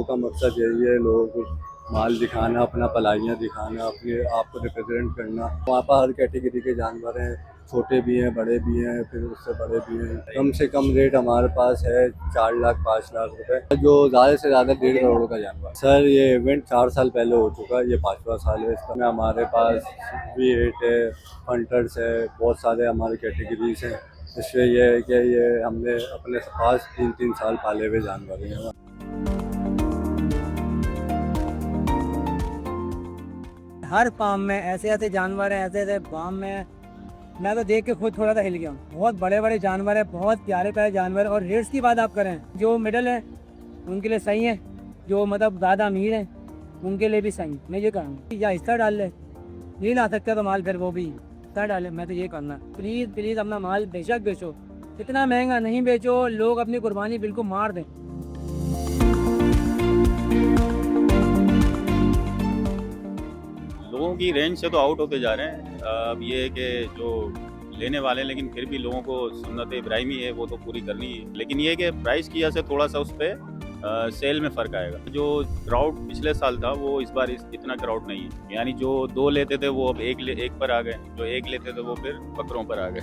का मकसद यही है, लोगों को माल दिखाना, अपना पलाइयाँ दिखाना, अपने आप को रिप्रेजेंट करना। वहाँ पर हर कैटेगरी के जानवर हैं, छोटे भी हैं, बड़े भी हैं, फिर उससे बड़े भी हैं। कम से कम रेट हमारे पास है 4 लाख 5 लाख रुपए, जो ज़्यादा से ज़्यादा 1.5 करोड़ का जानवर। सर ये इवेंट 4 साल पहले हो चुका है, ये 5वां साल है इसका। हमारे पास V8 है, हंटर्स है, बहुत सारे हमारे कैटेगरीज हैं। इसलिए ये है कि ये हमने अपने पास 3-3 साल पाले हुए जानवर हैं। हर फार्म में ऐसे ऐसे जानवर हैं, ऐसे ऐसे फार्म में मैं तो देख के खुद थोड़ा सा हिल गया हूँ। बहुत बड़े बड़े जानवर हैं, बहुत प्यारे प्यारे जानवर हैं। और रेट्स की बात आप करें, जो मिडल है उनके लिए सही है, जो मतलब ज़्यादा अमीर है उनके लिए भी सही है। मैं ये कहूँगा या हिस्सा डाल ले, नहीं ला सकते तो माल फिर वो भी हिस्सा डाले। मैं तो ये करना, प्लीज़ प्लीज़ अपना माल बेशक बेचो, इतना महंगा नहीं बेचो, लोग अपनी कुर्बानी बिल्कुल मार दें। लोगों की रेंज से तो आउट होते जा रहे हैं। अब ये है कि जो लेने वाले हैं, लेकिन फिर भी लोगों को सुन्नत इब्राहिमी है वो तो पूरी करनी है। लेकिन ये है कि प्राइस की वजह से थोड़ा सा उस पर सेल में फ़र्क आएगा। जो क्राउड पिछले साल था वो इस बार इतना क्राउड नहीं है। यानी जो 2 लेते थे वो अब एक पर आ गए, जो 1 लेते थे वो फिर बकरों पर आ गए।